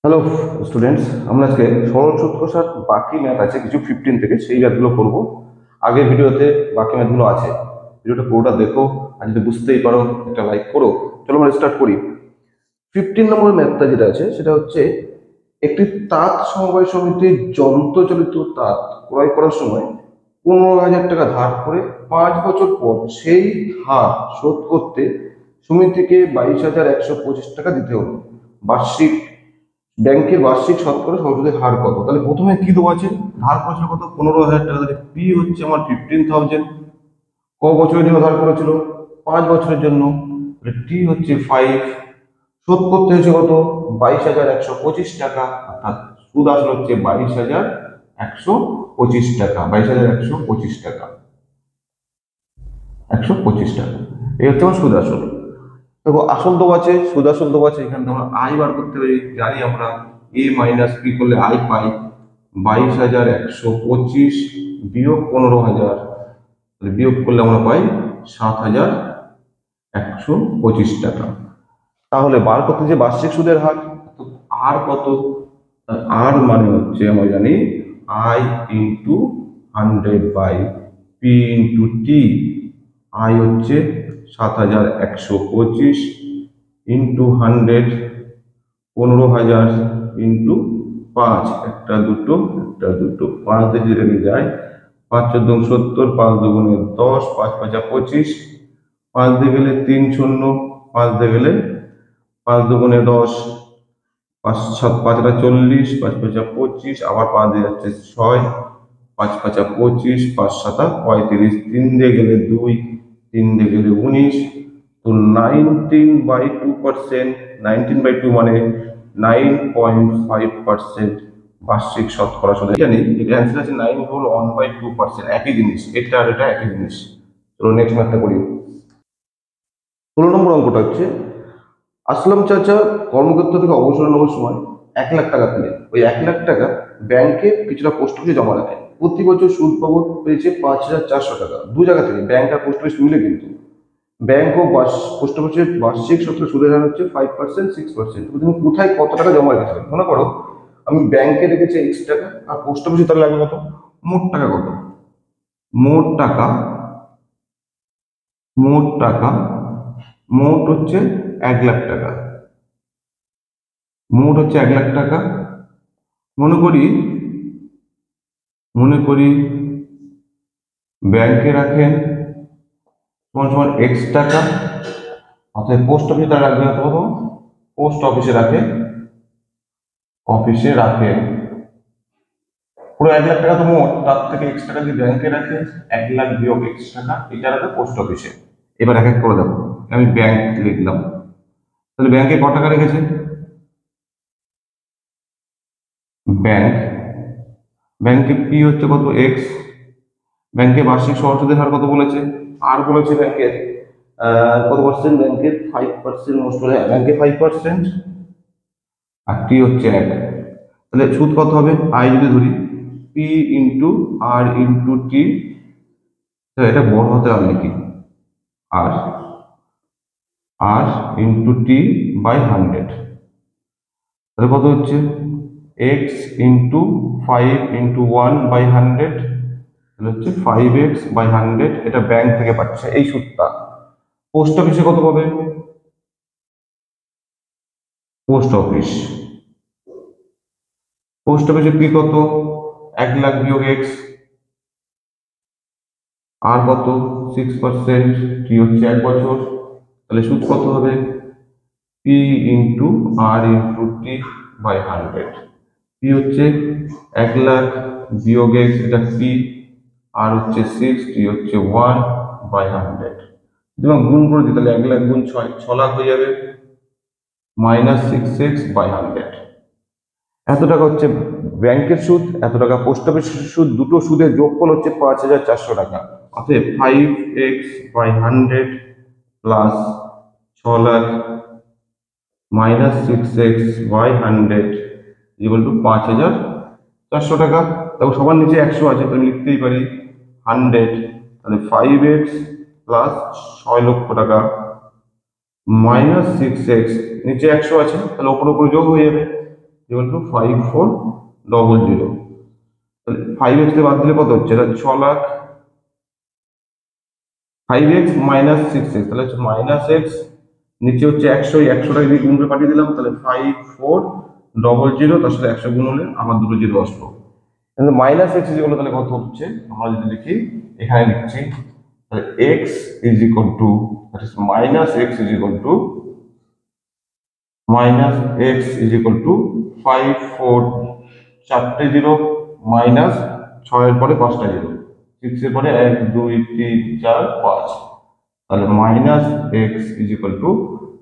Hello students, আমরা আজকে সরল সূত্র কষার বাকি ম্যাথ আছে কিছু 15 থেকে সেই ম্যাথগুলো করবো। আগের ভিডিওতে বাকি ম্যাথগুলো আছে, ভিডিওটা পুরোটা দেখো। আর যদি বুঝতেই পারো একটা লাইক করো। চলো আমরা স্টার্ট করি। 15 নম্বর ম্যাথটা যেটা আছে সেটা হচ্ছে, একটি তাঁত সমবায় সমিতির যন্ত্রচালিত তাঁত ক্রয় করার সময় 15,000 টাকা ধার করে 5 বছর পর সেই ধার শোধ করতে সমিতিকে 22,125 টাকা দিতে হলো। বার্ষিক ব্যাংকের বার্ষিক শতকরা সুদের হার কত? তাহলে প্রথমে কি দেওয়া আছে? ধার করেছিল কত? 15,000 টাকা। তাহলে পি হচ্ছে আমার 15,000। ক বছরের জন্য ধার করেছিল? 5 বছরের জন্য। টি হচ্ছে 5। শোধ করতে হয়েছে কত? 22,125 টাকা। অর্থাৎ সুদ আসলে হচ্ছে 22,125 টাকা। 22,125 টাকা, 125 টাকা। এই হচ্ছে আমার সুদ আসল। দেখো আসল তো আছে, সুদ আসল তো আছে। এখানে আমরা আই বার করতে পারি, জানি আমরা এ মাইনাস পি করলে আই পাই 22,125 বিয়োগ 15,000। বিয়োগ করলে আমরা পাই 7,125 টাকা। তাহলে বার করতে যে বার্ষিক সুদের হার, তো আর কত? আর মানে হচ্ছে আমরা জানি আই ইন্টু 100/p/t। আই হচ্ছে 7,125 ইন্টু 100, 15,000 ইন্টু 5। একটা দুটো, একটা দুটো, 5 দিয়ে যদি যায় 5 × 4 = 70, 5 × 2 = 10, 5 × 5 = 25, 5 দিয়ে গেলে 3 শূন্য, 5 দিয়ে গেলে 5 × 2 = 10, 5 7 5 = 40, 5 5 = 25, আবার 5 দিয়ে যাচ্ছে 6, 5 5 = 25, 5 7 = 35, 3 দিয়ে গেলে 2, 3 দিয়ে গেলে 19। তো 19/2%, 19/2 মানে 9.5% বার্ষিক শতকরা সুদ। জানি এটা অ্যান্সার আছে 9 হল 1/2%। একই জিনিস, এটা আর এটা একই জিনিস। চলো নেক্সট ম্যাথটা করি। 16 নম্বর অঙ্কটা হচ্ছে, আসলাম চাচা কর্মক্ষেত্র থেকে অবসর নেওয়ার সময় 1,00,000 টাকা পেলেন। ওই 1,00,000 টাকা ব্যাংকে কিছুটা পোস্ট অফিসে জমা রাখেন। প্রতি বছর সুদ বাবদ পেয়েছে 5,400 টাকা। দু জায়গা থেকে, ব্যাংক আর পোস্ট অফিস মিলে কিন্তু। ব্যাংক ও পোস্ট অফিসের বার্ষিক সুদের হার হচ্ছে 5%, 6%। তুমি কোথায় কত টাকা জমা রেখেছো? মনে করো আমি ব্যাংকে রেখেছি X টাকা, আর পোস্ট অফিসে তাহলে লাগবে কত? মোট টাকা কত? মোট টাকা, মোট টাকা, মোট হচ্ছে 1,00,000 টাকা। মোট হচ্ছে 1,00,000 টাকা। মনে করি, মনে করি ব্যাংকে রাখেন সমান সমান X টাকা, অর্থাৎ পোস্ট অফিসে তারা রাখবে কত? পোস্ট অফিসে রাখে, অফিসে রাখে পুরো 1,00,000 টাকা তো মোট। তার থেকে X টাকা যদি ব্যাংকে রাখে, 1,00,000 বিয়োগ X টাকা, এটা রাখে পোস্ট অফিসে। এবার এক এক করে দেখো। আমি ব্যাংক লিখলাম, তাহলে ব্যাংকে কত টাকা রেখেছে? ব্যাংক, ব্যাংকে পি হচ্ছে কত? এক্স। ব্যাংকে বার্ষিক সুদের হার কত বলেছে? আর বলেছে ব্যাংকের কত পার্সেন্ট? ব্যাংকের 5% মোস্ট করে, ব্যাংকে 5%। আর টি হচ্ছে 1। তাহলে সুদ কত হবে? আই যদি ধরি পি ইন্টু আর ইন্টু টি, এটা বড় হাতের আর লিখি, আর আর ইন্টু টি বাই 100। তাহলে কত হচ্ছে? এক্স ইন্টু 5 × 1/100, তাহলে হচ্ছে 5x/100। এটা ব্যাংক থেকে পাচ্ছে এই সুদটা। পোস্ট অফিসে কত পাবে? পোস্ট অফিস, পোস্ট অফিসে পি কত? 1,00,000 বিয়োগ এক্স, আর কত? 6%, টি হচ্ছে 1 বছর। তাহলে সুদ কত হবে? P into R into T by 100। P হচ্ছে 1,00,000 বিয়োগ এক্স, এটা পি, আর হচ্ছে 6, টি হচ্ছে 1/100। যদি আমরা গুণ করে দিই তাহলে 1,00,000 গুণ 6, 6,00,000 হয়ে যাবে, -6x/100। এত টাকা হচ্ছে ব্যাংকের সুদ, এত টাকা পোস্ট অফিসের সুদ। দুটো সুদের যোগফল হচ্ছে 5,400 টাকা। অতএব 5x/100 plus 6,00,000 -6x/100 equal to 5,400 টাকা। তারপর সবার নিচে 100 আছে, তো আমি লিখতেই পারি 100। তাহলে 5x প্লাস 6,00,000 টাকা -6x, নিচে 100 আছে, তাহলে ওপর উপর যোগ হয়ে যাবে। Equal to 5400। তাহলে 5x থেকে বাদ দিলে কত হচ্ছে? এটা 6 লাখ। 5x মাইনাস 6x, তাহলে হচ্ছে মাইনাস এক্স, নিচে হচ্ছে 100, এই 100টা যদি গুণ করে পাঠিয়ে দিলাম তাহলে 5400, তার সাথে 100 গুণ হলে আমার দুটো জিরো আসলো। কিন্তু মাইনাস এক্স ইজ ইকুয়াল তাহলে কত হচ্ছে? আমরা যদি লিখি, এখানে লিখছি তাহলে x is equal to, that is minus x is equal to, minus x is equal to 54, চারটে জিরো, মাইনাস 6 এর পরে 5টা জিরো, 6 এর পরে 1 2 3 4 5, তাহলে minus x is equal to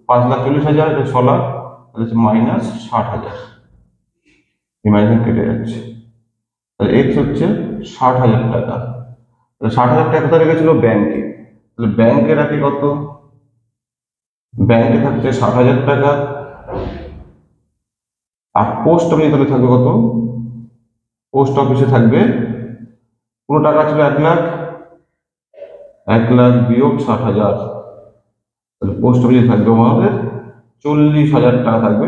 5,40,000, এটা 6 লাখ, তাহলে হচ্ছে মাইনাস 60,000। ইমাজিন কেটে যাচ্ছে, তাহলে এক্স হচ্ছে 60,000 টাকা। তাহলে 60,000 টাকা কোথায় রেখেছিল? ব্যাংকে। তাহলে ব্যাংকে রাখি কত? ব্যাংকে থাকছে 60,000 টাকা। আর পোস্ট অফিসে তাহলে থাকবে কত? পোস্ট অফিসে থাকবে, পুরো টাকা ছিল 1 লাখ, 1 লাখ বিয়োগ 60,000, তাহলে পোস্ট অফিসে থাকবে আমাদের 40,000 টাকা থাকবে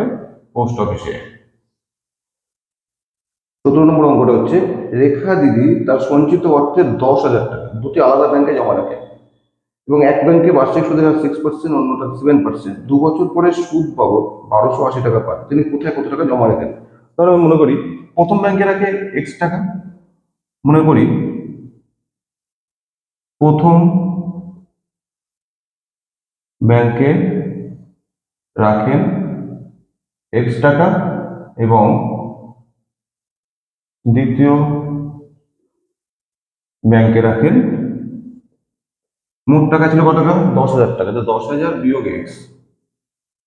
পোস্ট অফিসে। 17 নম্বর অঙ্কটা হচ্ছে, রেখা দিদি তার সঞ্চিত অর্থের 10,000 টাকা দুটি আলাদা ব্যাংকে জমা রাখে এবং এক ব্যাংকে বার্ষিক সুদের হার 6%, অন্যটা 7%। 2 বছর পরে সুদ পাবো 1280 টাকা পান, তিনি কোথায় কত টাকা জমা রাখেন? ধরো আমি মনে করি প্রথম ব্যাংকে রাখে এক্স টাকা, মনে করি প্রথম ব্যাংকে রাখেন এক্স টাকা এবং দ্বিতীয় ব্যাংকে রাখেন, মোট টাকা ছিল কত টাকা? 10,000 টাকা। তো 10,000 বিয়োগ এক্স,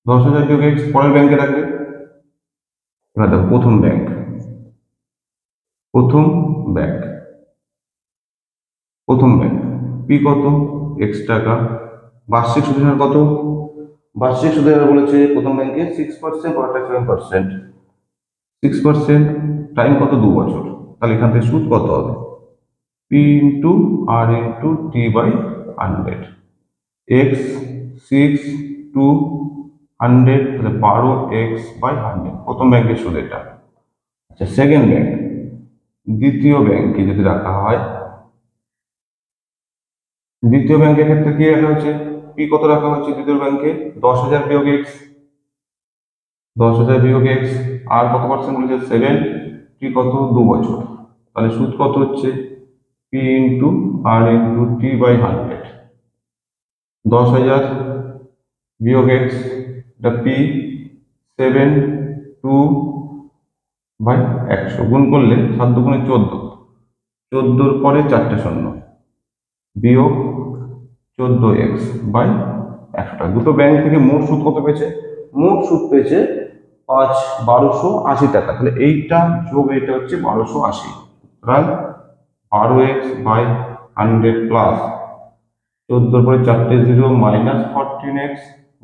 10,000 বিয়োগ এক্স পরের ব্যাংকে রাখবে। এবার দেখো প্রথম ব্যাংক, প্রথম ব্যাংক, প্রথম ব্যাংক পি কত? এক্স টাকা। বার্ষিক সুদের হার কত? বার্ষিক সুদের হার বলেছে প্রথম ব্যাংকে 6%, পরেরটা 7%। 6% টাইম কত? 2 বছর। তাহলে এখান থেকে সুদ কত হবে? P into R into T by 100। X 6 2 100, তাহলে 12x বাই 100 প্রথম ব্যাংকের সুদ এটা। আচ্ছা, সেকেন্ড ব্যাংক, দ্বিতীয় ব্যাংকে যদি রাখা হয়, দ্বিতীয় ব্যাংকের ক্ষেত্রে কি রাখা হচ্ছে? পি কত রাখা হচ্ছে দ্বিতীয় ব্যাংকে? 10,000 বিয়োগ এক্স, 10,000 বিয়োগ এক্স, আর কত পার্সেন্ট বলেছে? 7। টি কত? 2 বছর। তাহলে সুদ কত হচ্ছে? P into R into T by 100। 10,000 বিয়োগ এক্স, এটা পি, 7 2 বাই 100 গুণ করলে 7 দুগুণে 14, 14 পরে 4টে শূন্য, বিয়োগ 14x বাই 100 টাকা। দুটো ব্যাংক থেকে মোট সুদ কত পেয়েছে? মোট সুদ পেয়েছে 1280 টাকা। তাহলে এইটা যোগ এইটা হচ্ছে 1280, সুতরাং 12x বাই 100 প্লাস 14 পরে 4টে জিরো মাইনাস 14x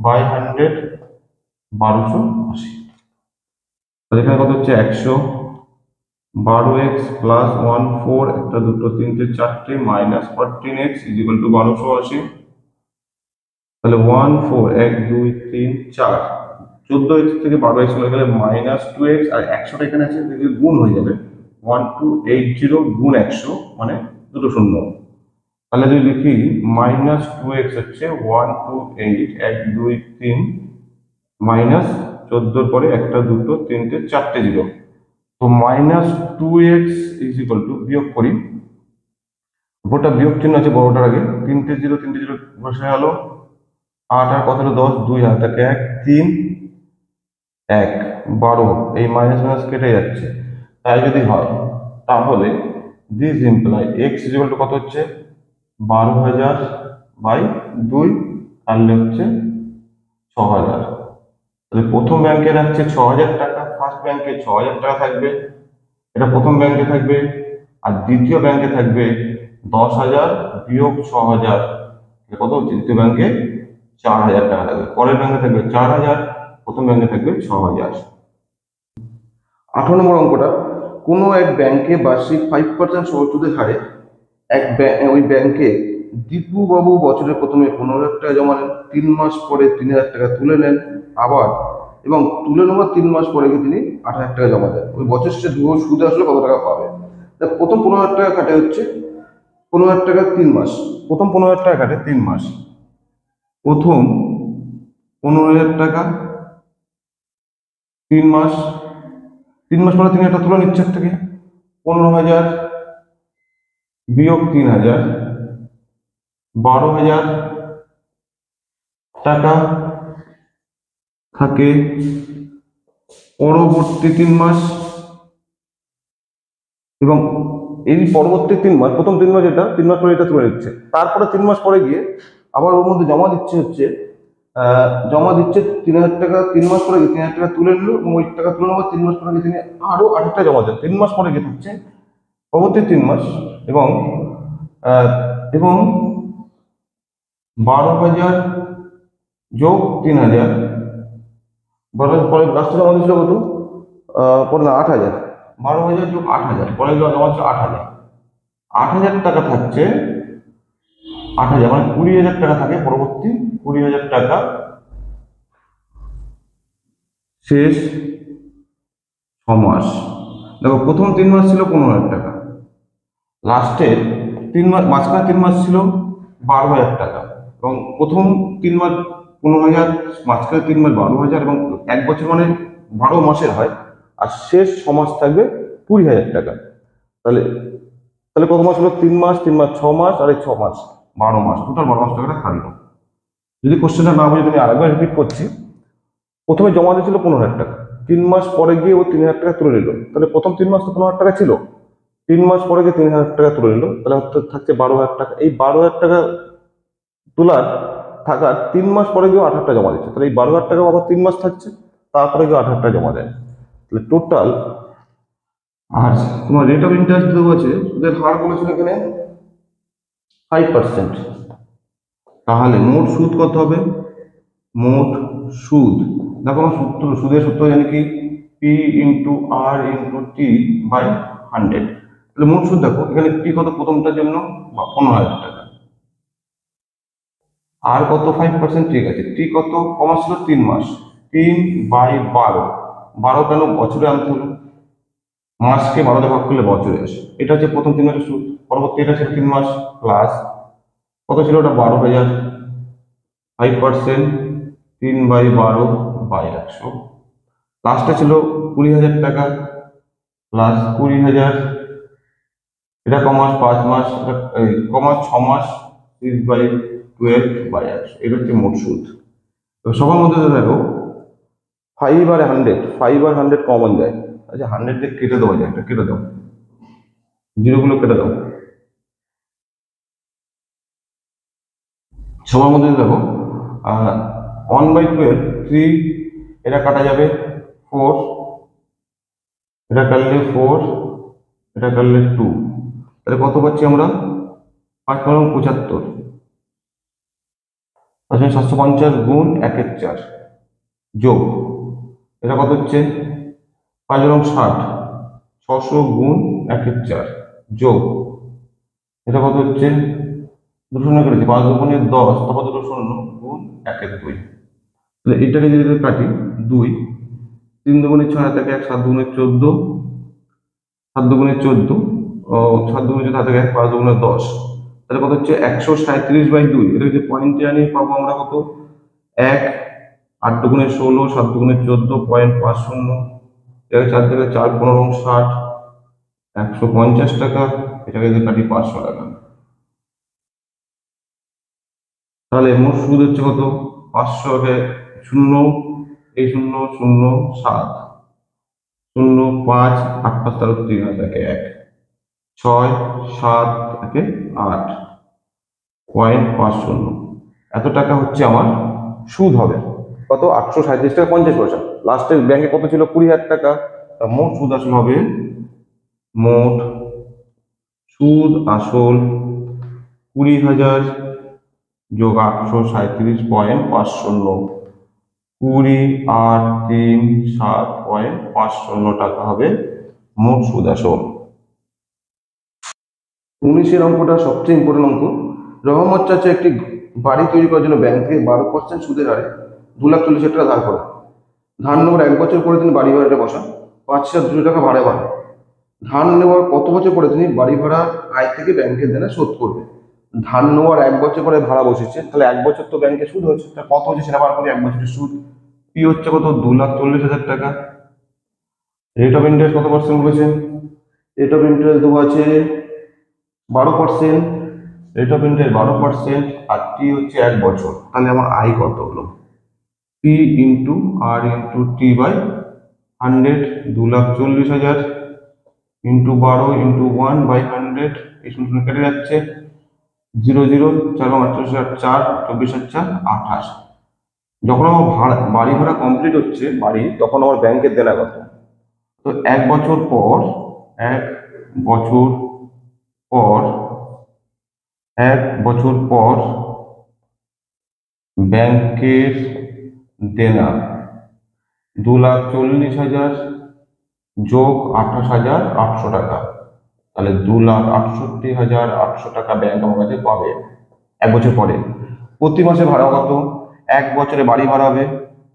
বাই 100, 1280। তাহলে এখানে কত হচ্ছে? 100, 12x প্লাস 1 4, একটা দুটো তিনটে চারটে minus 14x is equal to 1280। তাহলে 1 4 1 2 3 4, 14x থেকে 12x চলে গেলে মাইনাস 2x, আর 100টা এখানে আছে দেখলে গুণ হয়ে যাবে, 1280 গুণ 100 মানে দুটো শূন্য। তাহলে যদি লিখি মাইনাস 2x হচ্ছে 128 1 2 3 মাইনাস 14 পরে একটা দুটো তিনটে চারটে জিরো, তো minus 2x is equal to, বিয়োগ করি, উপরটা বিয়োগ চিহ্ন আছে বড়টার আগে, তিনটে জিরো বসে গেল, 8 আর কত হলো 10, 2 হাতে 1 3 1 12, এই মাইনাস মাইনাস কেটে যাচ্ছে। তাই যদি হয় তাহলে this imply x is equal to কত হচ্ছে? 12,000 বাই 2, কাটলে হচ্ছে 6,000। তাহলে প্রথম ব্যাংকে রাখছে 6,000 টাকা, ফার্স্ট ব্যাংকে 6,000 টাকা থাকবে, এটা প্রথম ব্যাংকে থাকবে। আর দ্বিতীয় ব্যাংকে থাকবে 10,000 বিয়োগ 6,000, কত হচ্ছে? দ্বিতীয় ব্যাংকে 4,000 টাকা থাকবে, পরের ব্যাংকে থাকবে 4,000, প্রথম ব্যাংকে থাকবে 6,000। 18 নম্বর অঙ্কটা, কোনো এক ব্যাংকে বার্ষিক 5% সুদের হারে ওই ব্যাংকে দীপু বাবু বছরের প্রথমে 15,000 টাকা জমা নেন, 3 মাস পরে 3,000 টাকা তুলে নেন, আবার এবং তুলে নেওয়ার 3 মাস পরে গিয়ে তিনি 8,000 টাকা জমা দেন। ওই বছর শেষে সুদে আসলে কত টাকা পাবে। প্রথম 15,000 টাকা কাটে হচ্ছে 15,000 টাকা 3 মাস, প্রথম 15,000 টাকা কাটে 3 মাস, প্রথম 15,000 টাকা 3 মাস, 3 মাস পরে তিনি একটা তুলে নিচ্ছে থেকে 15,000 বিয়োগ 3,000, 12,000 টাকা থাকে পরবর্তী 3 মাস, এবং এই পরবর্তী 3 মাস, প্রথম 3 মাস এটা 3 মাস পরে এটা তুলে নিচ্ছে, তারপরে 3 মাস পরে গিয়ে আবার ওর মধ্যে জমা দিচ্ছে 3,000 টাকা, 3 মাস পরে গিয়ে 3,000 টাকা তুলে নিল এবং ওই টাকা তুলে নেওয়ার 3 মাস পরে গিয়ে তিনি আরো 8,000 টাকা জমা দেন। 3 মাস পরে গিয়ে থাকছে পরবর্তী 3 মাস এবং এবং 12,000 যোগ 3,000, পরে লাস্টে জমা দিচ্ছিল কত, পরে না 8,000, 12,000 যোগ 8,000, পরে জমা হচ্ছে 8,000, 8,000 টাকা থাকছে, 8,000 মানে 20,000 টাকা থাকে পরবর্তী 20,000 টাকা শেষ 6 মাস। দেখো প্রথম 3 মাস ছিল 15,000 টাকা, লাস্টের 3 মাস, মাঝখানে 3 মাস ছিল 12,000 টাকা, এবং প্রথম 3 মাস 15,000, মাঝখানে 3 মাস 12,000, এবং 1 বছর মানে 12 মাসের হয়, আর শেষ 6 মাস থাকবে 20,000 টাকা। তাহলে তাহলে কত মাস হলো, 3 মাস, 3 মাস 6 মাস, আর এই 6 মাস 12 মাস, টোটাল 12 মাস টাকাটা খালি। যদি কোশ্চেনটা না বুঝে তুমি আরেকবার রিপিট করছি, প্রথমে জমা দিয়েছিল 15,000 টাকা, 3 মাস পরে গিয়ে ও 3,000 টাকা তুলে নিল, তাহলে প্রথম 3 মাস তো 15,000 টাকা ছিল, 3 মাস পরে গিয়ে 3,000 টাকা তুলে নিল, তাহলে থাকছে 12,000 টাকা। এই 12,000 টাকা তোলার থাকার 3 মাস পরে গিয়ে 8,000 টাকা জমা দিচ্ছে, তাহলে এই 12,000 টাকা আবার 3 মাস থাকছে, তারপরে গিয়ে 8,000 টাকা জমা দেয়, তাহলে টোটাল। আর তোমার রেট অফ ইন্টারেস্ট দেওয়া আছে, সুদের হার বলেছিল এখানে 5%, তাহলে মোট সুদ কত হবে, মোট সুদ দেখো আমার সুদের সূত্র জানি কি, P into R into T by 100। তাহলে মোট সুদ দেখো এখানে পি কত প্রথমটার জন্য 15,000 টাকা, আর কত 5%, ঠিক আছে, টি কত কমা ছিল 3 মাস, 3/12, 12 কেন বছরে আনতে হলো, মাসকে 12 দিয়ে ভাগ করলে বছরে আসে, এটা হচ্ছে প্রথম 3 মাসের সুদ। পরবর্তী এটা ছিল 3 মাস প্লাস কত ছিল ওটা 12,000, 5%, 3/12/100, লাস্টে ছিল 20,000 টাকা প্লাস 20,000, এটা কমাস 5 মাস, এটা কমাস 6 মাস, 6/12/100, এটা হচ্ছে মোট সুদ। তো সবার মধ্যে দেখো 5 আর 100 কমন যায়, আচ্ছা 100 দিয়ে কেটে দেওয়া যায়, এটা কেটে দাও, জিরোগুলো কেটে দাও, সবার মধ্যে দেখো 1/12, 3, এটা কাটা যাবে 4, এটা কাটলে 4, এটা কাটলে 2, তাহলে কত পাচ্ছি আমরা, 5×75, 750 গুণ 1/4 যোগ, এটা কত হচ্ছে 5×60, 600 গুণ 1/4 যোগ, এটা কত হচ্ছে 2 শূন্য করেছি, 5×10, তারপর 2 শূন্য গুণ 1/2, তাহলে এটাকে যদি কাটি 2, 3×6 থেকে 1, 7×14, 7×14, 7×14 হাতে 1, 5×10, তাহলে কত হচ্ছে 137/2, এটা যদি পয়েন্টে আনি পাবো আমরা কত 1, 8×16, 7×14, 0.50, এটা 4 থেকে 4, 15×60, 150 টাকা, এটাকে যদি কাটি 500 টাকা, তাহলে মোট সুদ হচ্ছে কত 500, 0, এই 0, 0, 7, 0, 5, 8, 5, 3, 1, 6, 7, 8, 0.50, এত টাকা হচ্ছে আমার সুদ হবে, কত 837 টাকা 50 পয়সা। লাস্টে ব্যাংকে কত ছিল 20,000 টাকা, মোট সুদ আসল হবে, মোট সুদ আসল 20,000 যোগ 837.50, 20,837.50 টাকা হবে মোট সুদ আসল। 19-এর অঙ্কটা সবচেয়ে ইম্পর্টেন্ট অঙ্ক। রহমত চাচা একটি বাড়ি তৈরি করার জন্য ব্যাংক থেকে 12% সুদের হারে 2,40,000 টাকা ধার করে। ধার নেওয়ার 1 বছর পরে তিনি বাড়ি ভাড়াটা বসান, 5,200 টাকা ভাড়া পান। ধার নেওয়ার কত বছর পরে তিনি বাড়ি ভাড়া আয় থেকে ব্যাংকের দেনা শোধ করবে? ধার নেওয়ার 1 বছর পরে ভাড়া বসেছে, তাহলে 1 বছর তো ব্যাংকে সুদ হচ্ছে, তা কত হচ্ছে সেটা বার করি। 1 বছরের সুদ পি হচ্ছে কত? 2,40,000 টাকা। রেট অফ ইন্টারেস্ট কত পার্সেন্ট বলেছে? রেট অফ ইন্টারেস্ট দেবো আছে 12%। রেট অফ ইন্টারেস্ট 12%, আর টি হচ্ছে 1 বছর। তাহলে আমার আয় কত হলো? P into R into T by 100, 2,40,000 into 12 into 1/100, এই শূন্য শূন্য কেটে যাচ্ছে, 0 0 4 4 24 28। যখন আমার বাড়ি ভাড়া কমপ্লিট হচ্ছে বাড়ি, তখন আমার ব্যাংকের দেনা কত? তো 1 বছর পর, 1 বছর পর, 1 বছর পর ব্যাংকের দেনা 2,40,000 যোগ 28,800 টাকা, তাহলে 2,68,800 টাকা ব্যাংক আমার কাছে পাবে 1 বছর পরে। প্রতি মাসে ভাড়া কত? 1 বছরে বাড়ি ভাড়া হবে,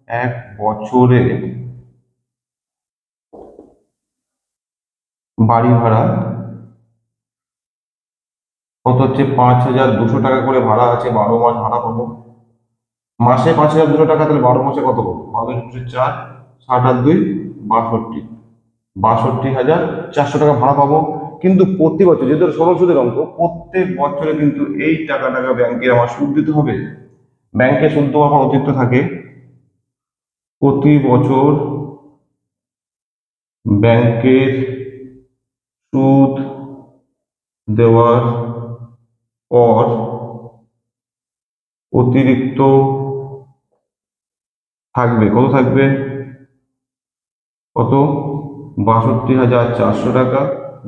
1 বছরে বাড়ি ভাড়া কত হচ্ছে? 5,200 টাকা করে ভাড়া আছে, 12 মাস ভাড়া পাবো। মাসে 5,200 টাকা, তাহলে 12 মাসে কত পাবো? 4, 60 আর 2 62, 62,400 টাকা ভাড়া পাবো। কিন্তু প্রতি বছর, যেহেতু সরল সুদের অঙ্ক, প্রত্যেক বছরে কিন্তু এই টাকা ব্যাংকে আমার সুদ দিতে হবে। ব্যাংকে সুদ দেওয়ার পর অতিরিক্ত থাকে, প্রতি বছর ব্যাংকের সুদ দেওয়ার পর অতিরিক্ত থাকবে, কত থাকবে? কত? 62,400 টাকা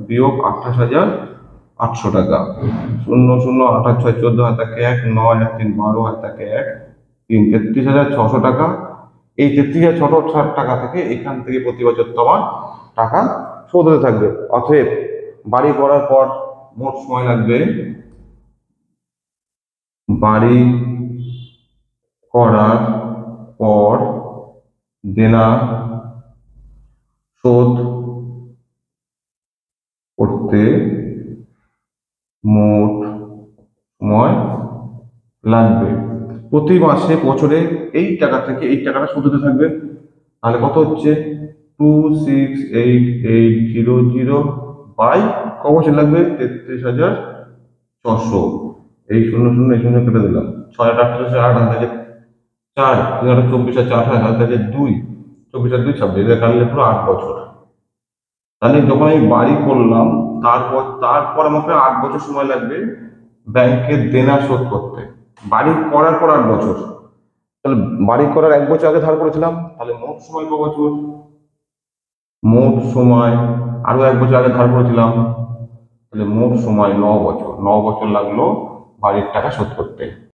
বিয়োগ 28,800 টাকা। 0 0 8 আর 6 14, হাত থাকে 1, 9 আর 3 12, হাত থাকে 1 3, 33,600 টাকা। এই 33,600 টাকা থেকে এখান থেকে প্রতি বছর তোমার টাকা শোধ হতে থাকবে। অতএব বাড়ি করার পর মোট সময় লাগবে, বাড়ি করার পর দেনা শোধ করতে মোট সময় লাগবে। প্রতি মাসে বছরে এই টাকা থেকে এই টাকাটা শোধ হতে থাকবে। তাহলে কত হচ্ছে? 268800 বাই ক বছর লাগবে? 33,600। এই শূন্য শূন্য এই শূন্য কেটে দিলাম, 6 8 8 8 হাতে 4, 3 8 24 আর 4 হাতে 2, 24 আর 2 26, এটা কাটলে পুরো 8 বছর। তাহলে যখন আমি বাড়ি করলাম, তারপর আমাকে 8 বছর সময় লাগবে ব্যাংকের দেনা শোধ করতে। বাড়ি করার পর 8 বছর, তাহলে বাড়ি করার 1 বছর আগে ধার করেছিলাম, তাহলে মোট সময় ক বছর? মোট সময় আরো 1 বছর আগে ধার করেছিলাম, তাহলে মোট সময় 9 বছর। 9 বছর লাগলো বাড়ির টাকা শোধ করতে।